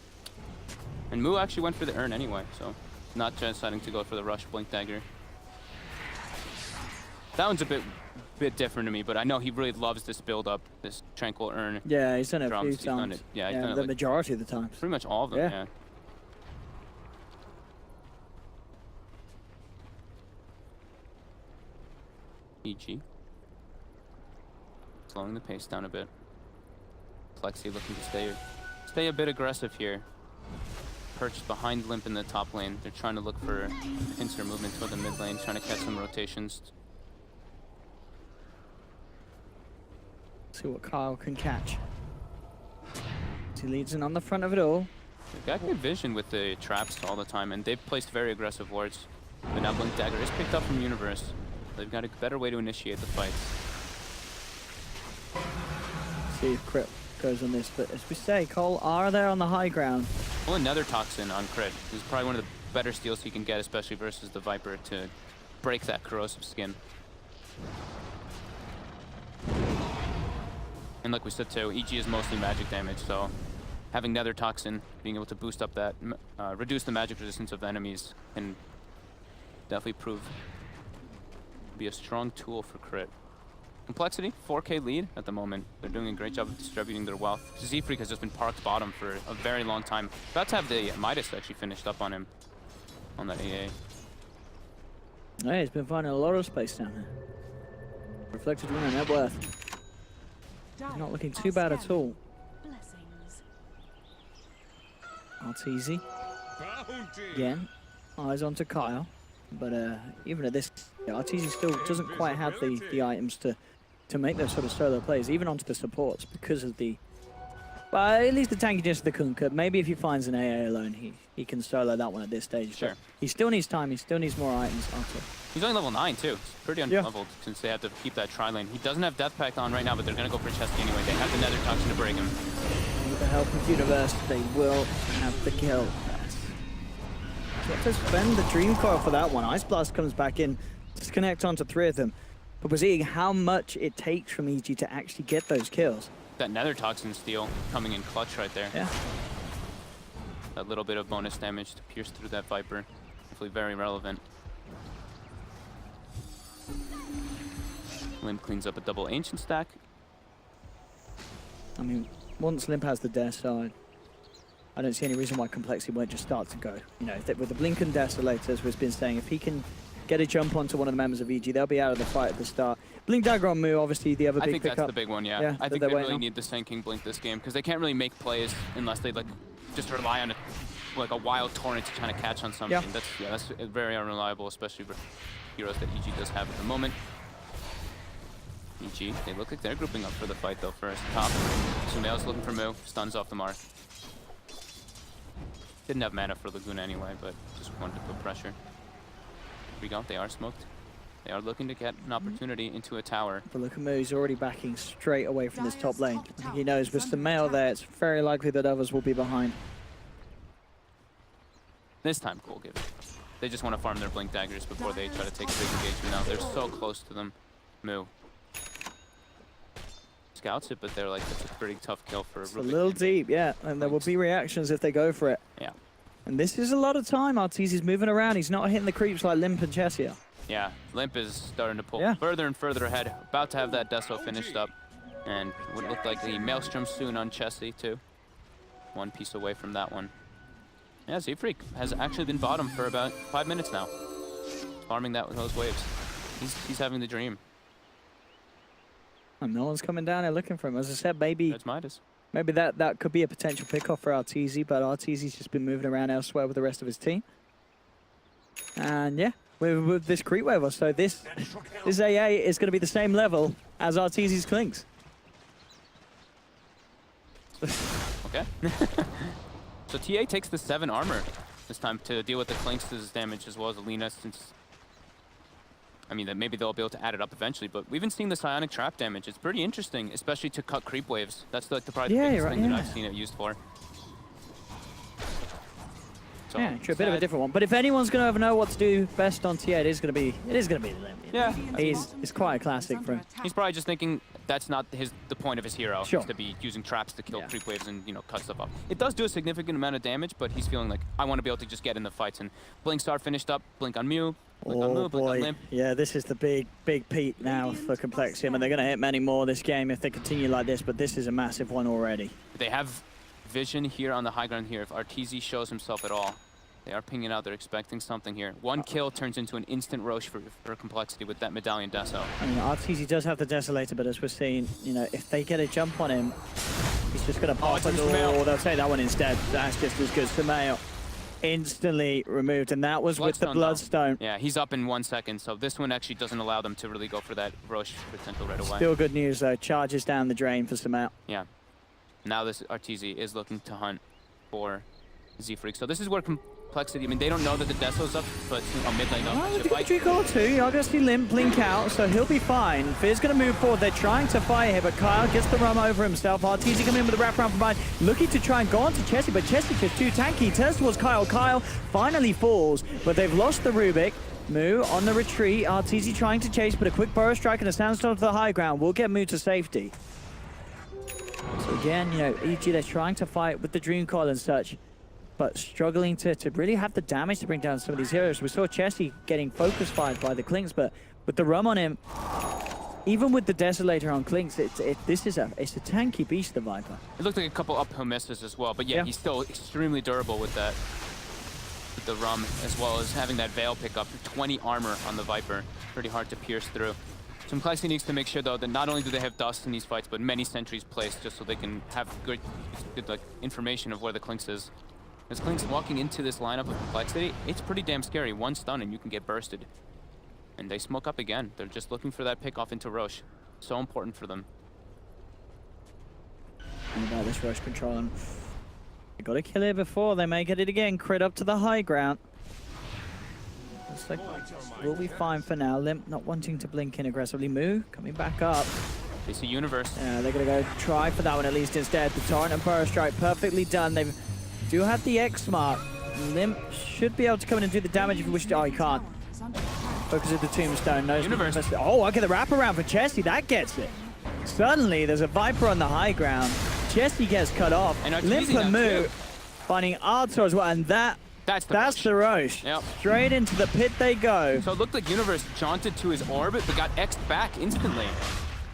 And Moo actually went for the Urn anyway, so not just deciding to go for the Rush Blink Dagger. That one's a bit different to me, but I know he really loves this build-up, this Tranquil Urn. Yeah, he's done it a few He's done times. it. Yeah, he's yeah, done it the like majority of the times. pretty much all of them, yeah. EG. Slowing the pace down a bit. Plexi looking to stay a bit aggressive here. perched behind Limp in the top lane. They're trying to look for pincer movement toward the mid lane, trying to catch some rotations. See what coL can catch. He leads in on the front of it all. They've got good vision with the traps all the time, and they've placed very aggressive wards. But now Blink Dagger is picked up from Universe. They've got a better way to initiate the fights. See if Crit goes on this, but as we say, coL are there on the high ground. Well, another Toxin on Crit. This is probably one of the better steals he can get, especially versus the Viper, to break that corrosive skin. And like we said too, EG is mostly magic damage, so having Nether Toxin, being able to boost up that, reduce the magic resistance of the enemies, can definitely prove to be a strong tool for Crit. Complexity, 4K lead at the moment. They're doing a great job of distributing their wealth. Z-Freak has just been parked bottom for a very long time. About to have the Midas actually finished up on him, on that AA. Hey, he's been finding a lot of space down there. Reflected Rune and net worth. Not looking too bad at all. RTZ. Again, eyes onto coL. But even at this, RTZ still doesn't quite have the items to make those sort of solo plays, even onto the supports, because of the... Well, at least the tankiness of the Kunkka. Maybe if he finds an AA alone, he can solo that one at this stage. Sure. But he still needs time, he still needs more items after. He's only level 9 too. He's pretty unleveled since they have to keep that tri-lane. He doesn't have Death Pact on right now, but they're going to go for Chesky anyway. They have the Nether Toxin to break him. With the help of Universe, they will have the kill. You have to spend the Dream Coil for that one. Ice Blast comes back in, disconnect onto 3 of them. But we're seeing how much it takes from EG to actually get those kills. That Nether Toxin steal coming in clutch right there. Yeah. That little bit of bonus damage to pierce through that Viper. Definitely very relevant. Limp cleans up a double Ancient stack. I mean, once Limp has the Death side, I don't see any reason why Complexity won't just start to go. You know, with the Blink and Desolator, as we've been saying, if he can get a jump onto one of the members of EG, they'll be out of the fight at the start. Blink Dagger on Mu, obviously the other big I think that's the big one, yeah. I think they really need the Sand King Blink this game, because they can't really make plays unless they like just rely on a wild torrent to try to catch on something. That's very unreliable, especially for heroes that EG does have at the moment. EG, they look like they're grouping up for the fight though first. Top, Sumail's looking for Mu, stuns off the mark. Didn't have mana for Laguna anyway, but just wanted to put pressure. Here we go, they are smoked. They are looking to get an opportunity into a tower. But look at Mu, he's already backing straight away from this top lane. I think he knows with Sumail there, it's very likely that others will be behind. This time cool give it. They just want to farm their Blink Daggers before they try to take a big engagement out. They're so close to them. Mu scouts it, but they're like, that's a pretty tough kill for It's a little deep, yeah, and there will be reactions if they go for it. Yeah. And this is a lot of time. Arteezy's moving around. He's not hitting the creeps like Limp and Chessia. Yeah, Limp is starting to pull further and further ahead. About to have that Deso finished up. And would look like the Maelstrom soon on Chessie too. One piece away from that one. Yeah, Z-Freak has actually been bottom for about 5 minutes now. Farming that with those waves. He's having the dream. And no one's coming down there looking for him. As I said, maybe That's Midas. Maybe that could be a potential pickoff for Arteezy, but Arteezy's just been moving around elsewhere with the rest of his team. And yeah, with this creep wave, so this AA is going to be the same level as Arteezy's Clinks. Okay. So TA takes the 7 armor this time to deal with the Clinks' damage as well as Alina, since I mean, that maybe they'll be able to add it up eventually, but we've been seeing the Psionic Trap damage. It's pretty interesting, especially to cut creep waves. That's like probably the biggest thing that I've seen it used for. So, yeah, true, a bit of a different one. But if anyone's going to ever know what to do best on TA, it is going to be Limp. Yeah, it's quite a classic for him. He's probably just thinking that's not the point of his hero, Sure. is to be using traps to kill creep waves and cut stuff up. It does do a significant amount of damage, but he's feeling like I want to be able to just get in the fights. And Blink Star finished up, Blink on Mew, Blink on Mu, Blink on Limp. Yeah, this is the big peak now for Complexity. I mean, they're going to hit many more this game if they continue like this, but this is a massive one already. They have vision here on the high ground here. If Arteezy shows himself at all, they are pinging out. They're expecting something here. One kill turns into an instant Roche for Complexity with that Medallion Deso. I mean, Arteezy does have the Desolator, but as we're seeing, if they get a jump on him, he's just going to pop it. Or they'll take that one instead. That's just as good. Sumail instantly removed, and that was with the Bloodstone, though. Bloodstone. Yeah, he's up in 1 second, so this one actually doesn't allow them to really go for that Roche potential right away. Still good news though, charges down the drain for Sumail. Yeah. Now this Arteezy is looking to hunt for Z-Freak. So this is where complexity, I mean, they don't know that the Deso's up, but mid lane Well, knows. with the Tricolor too, you're going to see Limp blink out, so he'll be fine. Fizz going to move forward. They're trying to fire here, but Kyle gets the rum over himself. Arteezy coming in with the wraparound from behind, looking to try and go on to Chessie, but Chessie just too tanky. He turns towards Kyle. Kyle finally falls, but they've lost the Rubik. Moo on the retreat. Arteezy trying to chase, but a quick burrow strike and a sandstorm to the high ground will get Moo to safety. So again, you know, EG, they're trying to fight with the Dream coL and such, but struggling to really have the damage to bring down some of these heroes. We saw Chessie getting focus fired by the Clinks, but with the rum on him, even with the Desolator on Clinks, it's a tanky beast, the Viper. It looked like a couple uphill misses as well, but yeah, he's still extremely durable with that, with the rum, as well as having that Veil pick up. 20 armor on the Viper, pretty hard to pierce through. Complexity needs to make sure though that not only do they have dust in these fights, but many sentries placed just so they can have good like information of where the Clinks is. As Clinks walking into this lineup of Complexity, it's pretty damn scary. One stun and you can get bursted. And they smoke up again. They're just looking for that pick off into Roche. So important for them. What about this Roche control? They got to kill it before they may get it again. Crit up to the high ground. Looks like we'll be fine for now. Limp not wanting to blink in aggressively. Moo coming back up. They see Universe. Yeah, they're going to go try for that one at least instead. The Torrent and Burrow Strike perfectly done. They do have the X mark. Limp should be able to come in and do the damage if he wishes to. Oh, he can't. Focus at the Tombstone. Knows Universe. Oh, okay, the wraparound for Chessie. That gets it. Suddenly, there's a Viper on the high ground. Chessie gets cut off. And Limp Arteezy and now, Moo too. finding Arthur as well. And that's the Roche. Yep. Straight into the pit they go. So it looked like Universe jaunted to his orbit, but got X'd back instantly.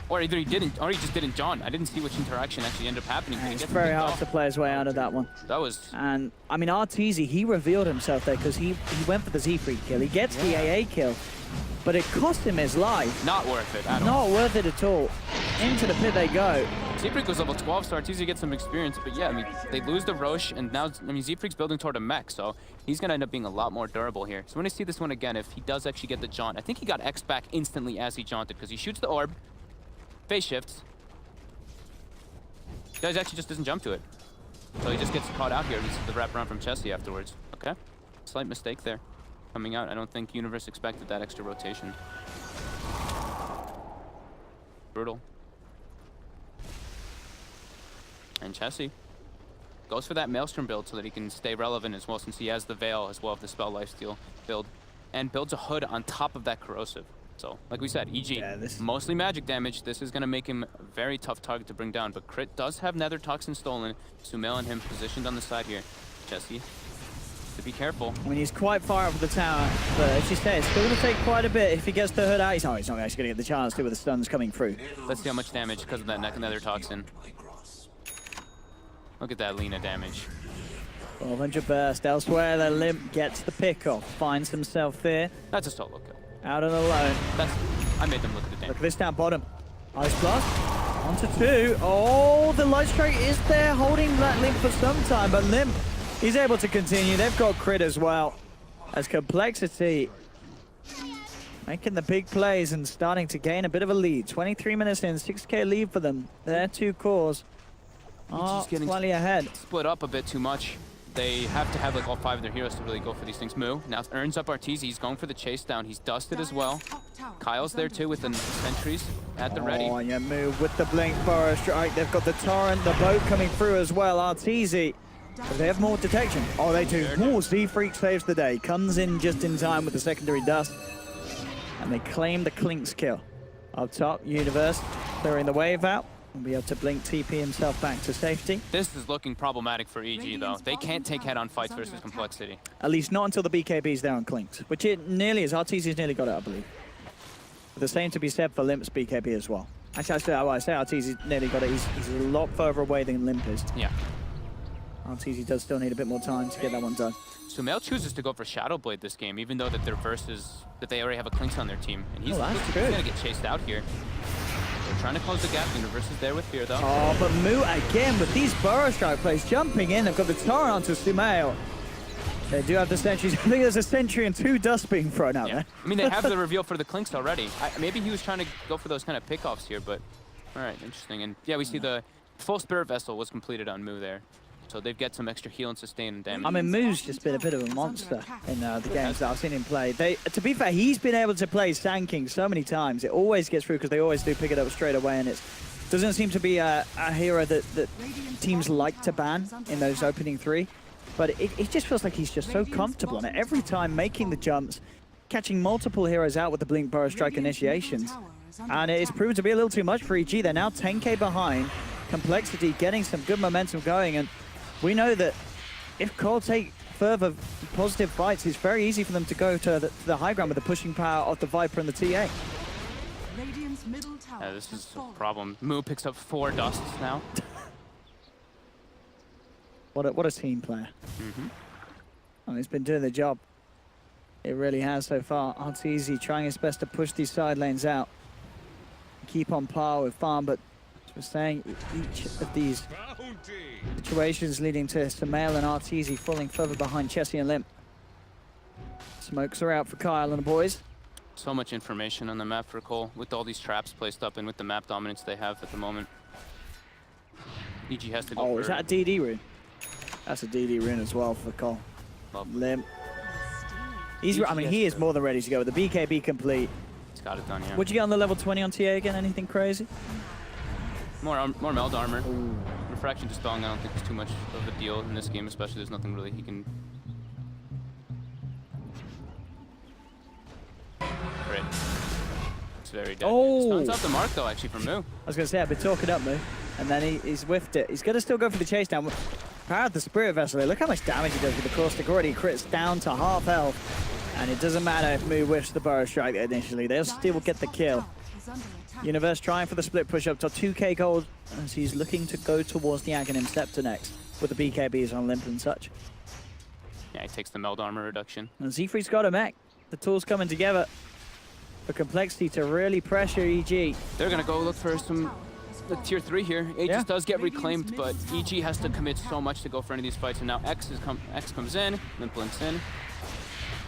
Or either he didn't, or he just didn't jaunt. I didn't see which interaction actually ended up happening. And it's very hard to play his way out of that one. That was... And, I mean, Arteezy, he revealed himself there because he went for the Z-Freak kill. He gets the AA kill, but it cost him his life. Not worth it at all. Not worth it at all. Into the pit they go. Z-Freak was level 12, so Arteezy gets some experience. But yeah, I mean, they lose the Roche, and now, I mean, Z-Freak's building toward a mech, so he's going to end up being a lot more durable here. So when I see this one again, if he does actually get the jaunt, I think he got X back instantly as he jaunted, because he shoots the orb, phase shifts. Guys actually just doesn't jump to it. So he just gets caught out here. This is the wraparound from Chessie afterwards. Okay. Slight mistake there. Coming out, I don't think Universe expected that extra rotation. Brutal. And Chessie goes for that Maelstrom build so that he can stay relevant as well, since he has the Veil as well as the Spell Lifesteal build. And builds a Hood on top of that Corrosive. So, like we said, EG, mostly magic damage. This is going to make him a very tough target to bring down. But Crit does have Nether Toxin stolen. Sumail and him positioned on the side here. Chessie, to be careful. I mean, he's quite far up the tower, but as you say, it's still going to take quite a bit if he gets the Hood out. He's not actually going to get the chance to with the stuns coming through. Let's see how much damage because of that Nether Toxin. Look at that Lina damage. 400 burst. Elsewhere, the Limp gets the pick off. Finds himself there. That's a solo kill. Out and alone. I made them look at the damage. Look at this down bottom. Ice Blast. On to 2. Oh, the Light Strike is there, holding that Limp for some time, but Limp, he's able to continue. They've got Crit as well. As Complexity making the big plays and starting to gain a bit of a lead. 23 minutes in, 6k lead for them. Their 2 cores are slightly ahead. Split up a bit too much. They have to have like all 5 of their heroes to really go for these things. Moo now earns up Arteezy. He's going for the chase down. He's dusted as well. Kyle's there too with the sentries at the ready. Oh, yeah, Moo with the blink burrow strike. They've got the torrent, the boat coming through as well. Arteezy, but they have more detection. Oh, they do. More Z-Freak saves the day. Comes in just in time with the secondary dust. And they claim the Clinks kill. Up top, Universe clearing the wave out. Will be able to blink TP himself back to safety. This is looking problematic for EG though. They can't take head-on fights versus Complexity. At least not until the BKB's there on Clinks, which it nearly is. Arteezy's nearly got it, I believe. But the same to be said for Limp's BKB as well. Actually, I say Arteezy's nearly got it. He's a lot further away than Limp is. Yeah. Arteezy does still need a bit more time to get that one done. Sumail chooses to go for Shadowblade this game, even though that their versus that they already have a Clinks on their team, and he's gonna get chased out here. They're trying to close the gap. Universe is there with fear though. Oh, but Moo again with these burrow strike plays jumping in. They've got the Torrent onto Sumail. They do have the sentries. I think there's a sentry and 2 dust being thrown out Yeah. there. I mean, they have the reveal for the Clinks already. Maybe he was trying to go for those kind of pickoffs here, but all right, interesting. And yeah, we see the full Spirit Vessel was completed on Moo there. So they've got some extra heal and sustain and damage. I mean, Moo's just been a bit of a monster in the games that I've seen him play. To be fair, he's been able to play Sand King so many times. It always gets through because they always do pick it up straight away, and it doesn't seem to be a hero that teams like to ban in those opening 3. But it just feels like he's just so comfortable, and every time making the jumps, catching multiple heroes out with the Blink Burrow Strike initiations. And it's proved to be a little too much for EG. They're now 10k behind. Complexity getting some good momentum going, and we know that if coL take further positive fights, it's very easy for them to go to the high ground with the pushing power of the Viper and the TA. Yeah, this is a problem. Moo picks up 4 dusts now. What a team player. I mean, he's been doing the job. It really has so far. Arteezy trying his best to push these side lanes out. Keep on par with Farm, but as we're saying, each of these situations leading to Samael and Arteezy falling further behind Chessie and Limp. Smokes are out for Kyle and the boys. So much information on the map for coL with all these traps placed up and with the map dominance they have at the moment. EG has to go Oh, for is that a DD rune? That's a DD rune as well for coL. Limp. I mean, he is more than ready to go with the BKB complete. He's got it done, yeah. What'd you get on the level 20 on TA again? Anything crazy? More meld armor. Refraction dispelling I don't think is too much of a deal in this game, especially there's nothing really he can... Great. It's very dead. Oh! Stuns out the mark though, actually, from Moo. I was going to say, I've been talking up, Moo. And then he's whiffed it. He's going to still go for the chase down. Power of the Spirit Vessel. Look how much damage he does with the caustic. Already crits down to half health. And it doesn't matter if Moo whiffs the Burrow Strike initially. They'll still get the kill. Universe trying for the split push up to 2k gold as he's looking to go towards the Aghanim Scepter next with the BKBs on Limp and such. Yeah, he takes the meld armor reduction. And Z3's got a mech. The tools coming together for Complexity to really pressure EG. They're going to go look for some tier 3 here. Aegis does get reclaimed, but EG has to commit so much to go for any of these fights. And now X comes in, Limp blinks in.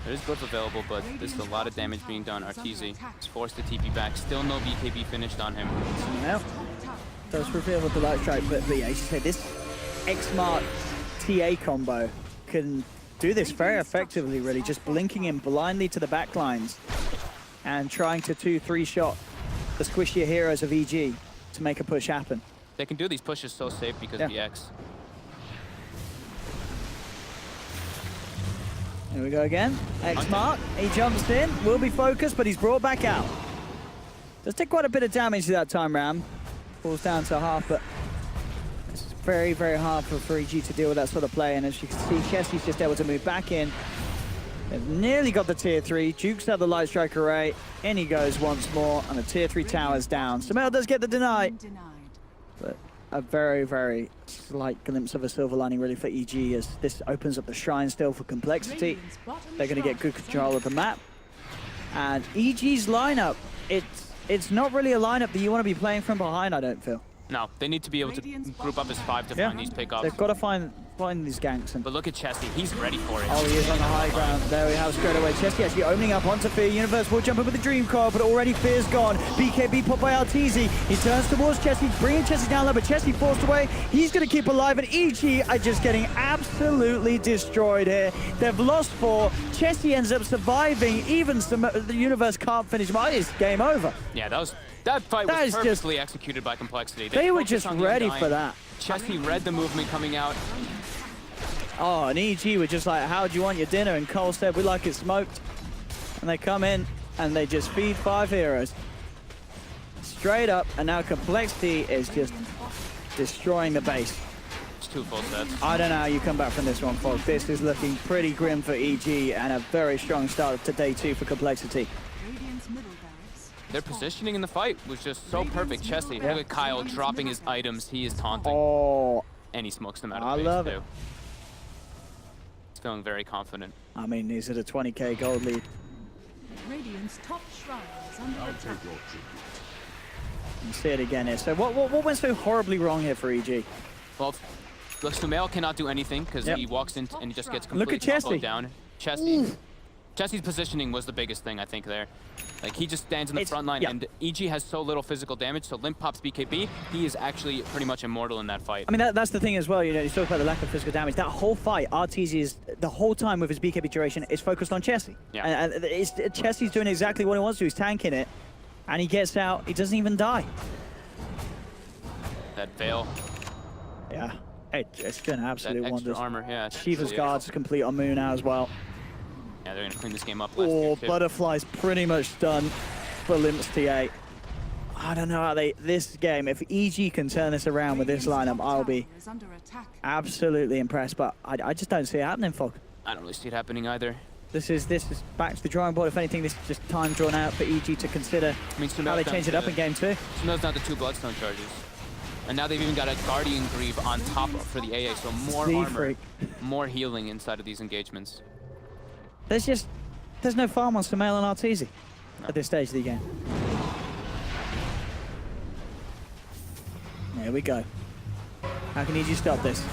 There's Glyph available, but there's a lot of damage being done. Arteezy is forced to TP back. Still no BKB finished on him. Now, does reveal with the light strike, but yeah, as you say, this X-Mark TA combo can do this very effectively, really, just blinking in blindly to the backlines and trying to 2-3 shot the squishier heroes of EG to make a push happen. They can do these pushes so safe because of the X. Here we go again. X-Mark, he jumps in, will be focused, but he's brought back out. Does take quite a bit of damage that time round. Falls down to half, but it's very, very hard for EG to deal with that sort of play. And as you can see, Chessie's just able to move back in. They've nearly got the tier 3. Jukes out the light strike array. In he goes once more, and the tier 3 tower's down. Samael does get the deny. But a very, very slight glimpse of a silver lining really for EG as this opens up the shrine still for Complexity. They're going to get good control of the map. And EG's lineup, it's not really a lineup that you want to be playing from behind, I don't feel. No, they need to be able to group up as 5 to find these pickups. They've got to find these ganks. But look at Chessie, he's ready for it. Oh, he is on the high ground. There we have straight away. Chessie actually opening up onto Fear. Universe will jump in with the Dream coil, but already Fear's gone. BKB popped by Arteezy. He turns towards Chessie, bringing Chessie down low, but Chessie forced away. He's going to keep alive, and EG are just getting absolutely destroyed here. They've lost 4. Chessie ends up surviving. Even the Universe can't finish him. It's game over. Yeah, that fight was perfectly executed by Complexity. They were just ready for that. Chessie read the movement coming out. Oh, and EG were just like, how do you want your dinner? And coL said, we like it smoked. And they come in and they just feed 5 heroes. Straight up, and now Complexity is just destroying the base. It's 2 full sets. I don't know how you come back from this one, folks. This is looking pretty grim for EG and a very strong start to day 2 for Complexity. Their positioning in the fight was just so perfect. Chessie, look at Kyle dropping his items. He is taunting. Oh, and he smokes them out of I base love too. it. He's feeling very confident. I mean, he's at a 20k gold lead. Radiant's top shrine is under attack. You see it again here. So what went so horribly wrong here for EG? Well, Look, Sumail cannot do anything because Yep. he walks in and he just gets Look completely at slowed Chesty. down. Chesty's positioning was the biggest thing, I think, there. Like, he just stands in the front line, yeah. and EG has so little physical damage, so Limp pops BKB. He is actually pretty much immortal in that fight. I mean, that's the thing as well. You know, you talk about the lack of physical damage. That whole fight, RTZ is the whole time with his BKB duration is focused on Chesty. Yeah. And Chesty's doing exactly what he wants to. He's tanking it, and he gets out. He doesn't even die. That Veil, Yeah. Hey, it's doing that absolute extra wonders. armor, yeah. Shiva's guard's complete on Moon now as well. Yeah, they're going to clean this game up last Oh, year, too. Butterfly's pretty much done for Limp's TA. I don't know how this game, if EG can turn this around with this lineup, I'll be Is under attack. absolutely impressed, but I just don't see it happening, Fog. I don't really see it happening either. This is back to the drawing board. If anything, this is just time drawn out for EG to consider I mean, how they change it up in game 2. Sumail's down to 2 Bloodstone charges. And now they've even got a Guardian Greave on top for the AA, so more Z armor, freak. more healing inside of these engagements. There's no farm on Sumail and Arteezy at this stage of the game. There we go. How can EG stop this?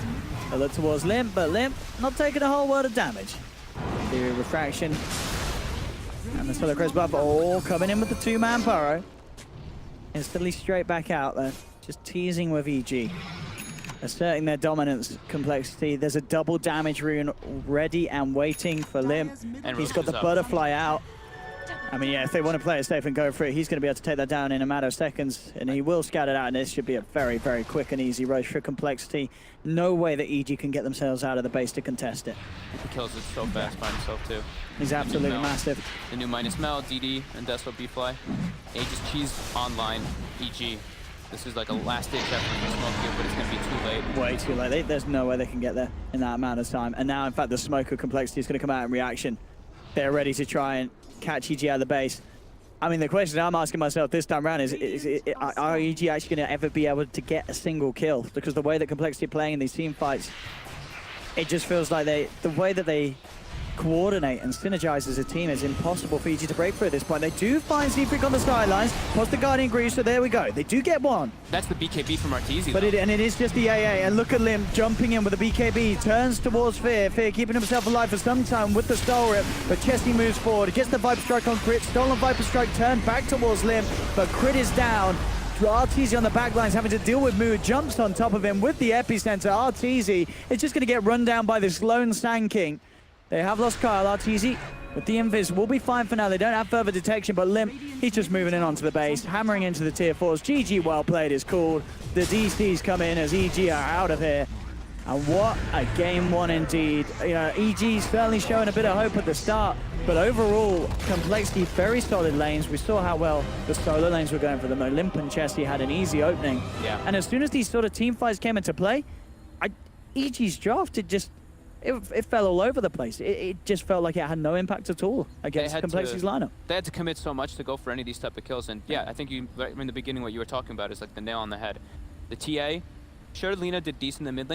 They look towards Limp, but Limp not taking a whole world of damage. The refraction and the Solar Crest buff all coming in with the 2-man burrow. Instantly straight back out there, just teasing with EG. Asserting their dominance, complexity. There's a double damage rune ready and waiting for Limp. And He's got the Roach is up. butterfly out. I mean, yeah, if they want to play it safe and go for it, he's going to be able to take that down in a matter of seconds, and he will scout it out, and this should be a very, very quick and easy rush for complexity. No way that EG can get themselves out of the base to contest it. He kills it so fast by himself, too. He's absolutely Mel. massive. The new minus Mel, DD, and Deso B-Fly. Aegis Cheese online, EG. This is like a last-ditch effort to smoke here, but it's going to be too late. Way too late. There's no way they can get there in that amount of time. And now, in fact, the smoke of complexity is going to come out in reaction. They're ready to try and catch EG out of the base. I mean, the question I'm asking myself this time around is are EG actually going to ever be able to get a single kill? Because the way that complexity are playing in these team fights, it just feels like the way that they coordinate and synergize as a team is impossible for EG to break through at this point. They do find Z-Freak on the sidelines, plus the Guardian Grease, so there we go. They do get one. That's the BKB from Arteezy, But though. it is just the AA, and look at Limp jumping in with the BKB, turns towards Fear. Fear keeping himself alive for some time with the Stole Rip, but Chesty moves forward, gets the Viper Strike on Crit, stolen Viper Strike turned back towards Limp, but Crit is down. Arteezy on the back lines having to deal with Moo, jumps on top of him with the epicenter. Arteezy is just going to get run down by this lone Sand King. They have lost coL. Arteezy with the invis will be fine for now. They don't have further detection, but Limp, he's just moving in onto the base, hammering into the tier 4s. GG well played is called. The DCs come in as EG are out of here. And what a game 1 indeed. You know, EG certainly showing a bit of hope at the start, but overall, complexity, very solid lanes. We saw how well the solo lanes were going for them. Limp and Chesty had an easy opening. Yeah. And as soon as these sort of team fights came into play, EG's draft, it fell all over the place. It just felt like it had no impact at all against had Complexity's lineup. They had to commit so much to go for any of these type of kills, and yeah, I think you right in the beginning what you were talking about is like the nail on the head. The TA, sure, Lina did decent in the mid lane.